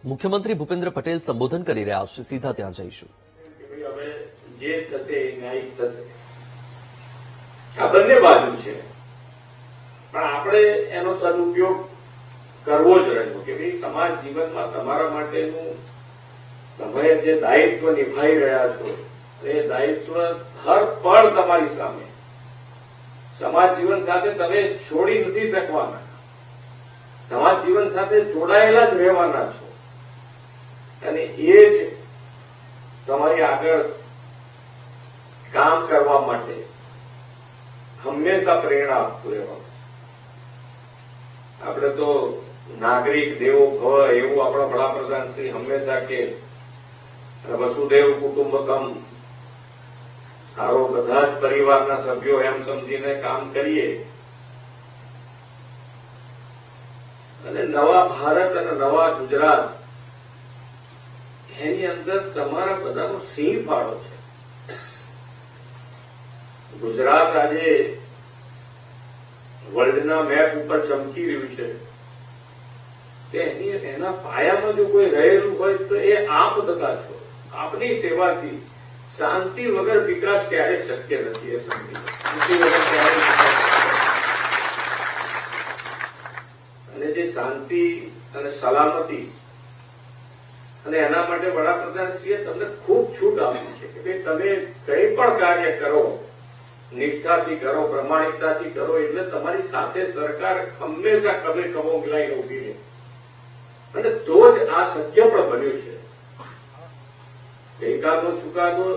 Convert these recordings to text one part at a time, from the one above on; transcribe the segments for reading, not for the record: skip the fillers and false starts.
મુખ્યમંત્રી ભૂપેન્દ્ર પટેલ સંબોધન કરી રહ્યા છે, સીધા ત્યાં જઈશું. હવે જે થશે એ ન્યાયિક થશે, આ બંને બાજુ છે, પણ આપણે એનો સદુપયોગ કરવો જ રહ્યો કે ભાઈ સમાજ જીવનમાં તમારા માટેનું તમે જે દાયિત્વ નિભાવી રહ્યા છો એ દાયિત્વ હર પળ તમારી સામે સમાજ જીવન સાથે તમે છોડી નથી શકવાના, સમાજ જીવન સાથે જોડાયેલા જ રહેવાના છો અને એ જ તમારી આગળ કામ કરવા માટે હંમેશા પ્રેરણા આપતું રહેવાનું. આપણે તો નાગરિક દેવો ભવ એવું આપણા વડાપ્રધાન શ્રી હંમેશા કે વસુદેવ કુટુંબકમ, સારો બધા જ પરિવારના સભ્યો એમ સમજીને કામ કરીએ અને નવા ભારત અને નવા ગુજરાત એની અંદર તમારા બધાનો સિંહ ફાળો છે. ગુજરાત આજે વર્લ્ડના મેપ ઉપર ચમકી રહ્યું છે કે એના પાયામાં જો કોઈ રહેલું હોય તો એ આપ બધા છો. આપની સેવાથી શાંતિ વગર વિકાસ ક્યારે શક્ય નથી. એ શાંતિ વગર ક્યારે અને જે શાંતિ અને સલામતી અને એના માટે વડાપ્રધાનશ્રીએ તમને ખૂબ છૂટ આપી છે કે ભાઈ તમે કંઈ પણ કાર્ય કરો નિષ્ઠાથી કરો, પ્રમાણિકતાથી કરો એટલે તમારી સાથે સરકાર હંમેશા કદે કમો મિલાઈને ઉભી રહે અને તો જ આ શક્ય પણ બન્યું છે. ગઈકાલનો ચુકાદો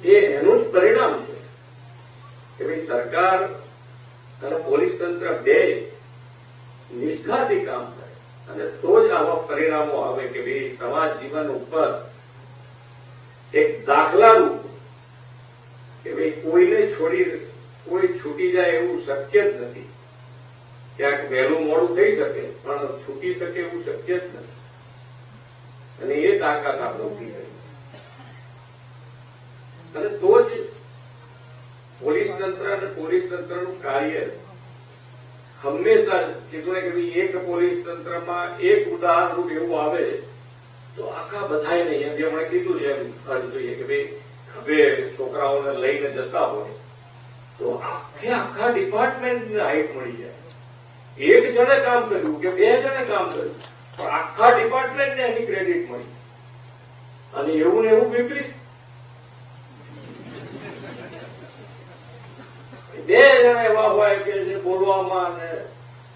એ એનું જ પરિણામ છે કે ભાઈ સરકાર અને પોલીસ તંત્ર બે નિષ્ઠાથી કામ કરે અને તો જ આવા પરિણામો આવે કે ભાઈ સમાજ જીવન ઉપર એક દાખલારૂપ કે ભાઈ કોઈને છોડી કોઈ છૂટી જાય એવું શક્ય જ નથી. ક્યાંક વહેલું મોડું થઈ શકે પણ છૂટી શકે એવું શક્ય જ નથી અને એ તાકાત આપણે ઉભી કરી અને તો જ પોલીસ તંત્ર અને પોલીસ તંત્રનું કાર્ય હંમેશા કીધું કે ભાઈ એક પોલીસ તંત્રમાં એક ઉદાહરણરૂપ એવું આવે તો આખા બધાય નહીં. એમ હમણાં કીધું છે એમ જોઈએ કે ભાઈ હવે છોકરાઓને લઈને જતા હોય તો આખા ડિપાર્ટમેન્ટને હાઈટ મળી જાય. એક જણે કામ કર્યું કે બે જણે કામ કર્યું પણ આખા ડિપાર્ટમેન્ટને એની ક્રેડિટ મળી. અને એવું ને એવું વિપરીત બે જણા એવા હોય કે જે બોલવામાં અને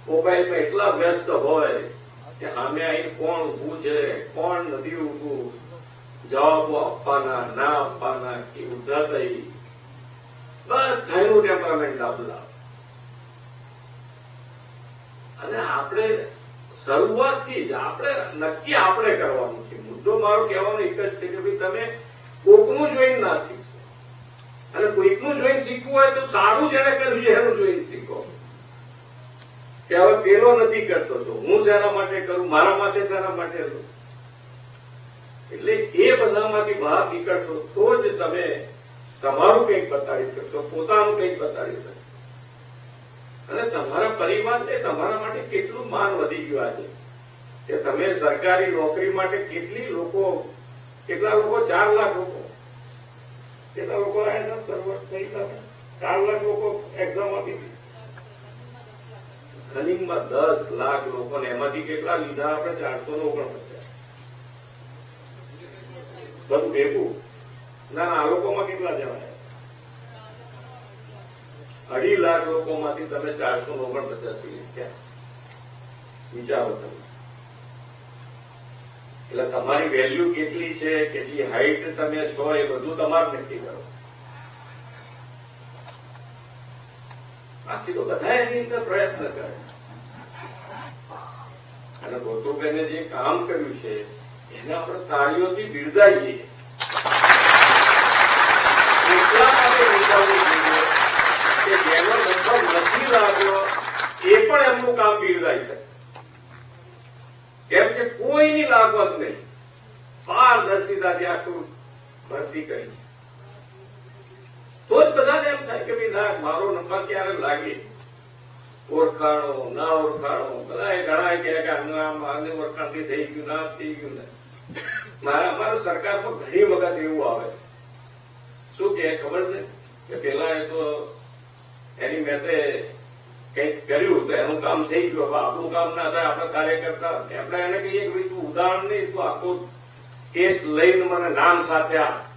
મોબાઈલમાં એટલા વ્યસ્ત હોય કે સામે અહીં કોણ ઉભું છે કોણ નથી ઉભું, જવાબો આપવાના ના આપવાના કે ઉધા થઈ બધાનું ટેમ્પરામેન્ટ આપલા. અને આપણે શરૂઆતથી જ આપણે નક્કી આપણે કરવાનું છે. મુદ્દો મારો કહેવાનો એક જ છે કે ભાઈ તમે કોકનું જોઈને ના શીખો અને કોઈકનું જોઈને શીખવું હોય તો સારું જેને કર્યું છે એનું જોઈને શીખો કે હવે પેલો નથી કરતો તો હું શેના માટે કરું, મારા માટે શેના માટે કરું. એટલે એ બધામાંથી બહાર નીકળશો તો જ તમે તમારું કંઈક બતાવી શકશો, પોતાનું કંઈક બતાવી શકશો અને તમારા પરિવારને તમારા માટે કેટલું માન વધી ગયું આજે કે તમે સરકારી નોકરી માટે કેટલા લોકો 4 લાખ લોકો કેટલા લોકો આવ્યા સર્વર થઈ ગયા 4 લાખ લોકો એક્ઝામ આપી દીધી. રનિંગમાં 10 લાખ લોકોને એમાંથી કેટલા લીધા આપણે 449 બધું ભેગું. ના આ લોકોમાં કેટલા જવાય 2.5 લાખ લોકોમાંથી તમે 449 લીધા. વિચારો તમે. એટલે તમારી વેલ્યુ કેટલી છે, કેટલી હાઈટ તમે છો એ બધું તમારે નક્કી કરો. બાકી તો બધા એની અંદર પ્રયત્ન કરે અને ગોતુબેને જે કામ કર્યું છે એને આપણે તાળીઓથી બિરદાવીએ. એટલા માટે બિરદાવવું જોઈએ કે જેનો નંબર નથી લાગ્યો એ પણ એમનું કામ બિરદાવી શકે. કેમ કે કોઈની લાગવત નહીં, પારદર્શિતાથી આખું ભરતી કરી તો જ બધાને એમ થાય કે ભાઈ ના મારો નંબર ક્યારે લાગે. ઓળખાણો ના ઓળખાણો બધા ઘણા કહે કે આની ઓળખાણથી થઈ ગયું ના થઈ ગયું ને અમારા સરકારમાં ઘણી વખત એવું આવે શું કે ખબર છે કે પેલા એ તો એની મેતે કંઈક કર્યું તો એનું કામ થઈ ગયું હવે આપણું કામ ના થાય આપણે કાર્યકર્તા આપણે એને કહીએ કે ભાઈ તું ઉદાહરણ નહીં તું આખો કેસ લઈને મને નામ સાથે આપ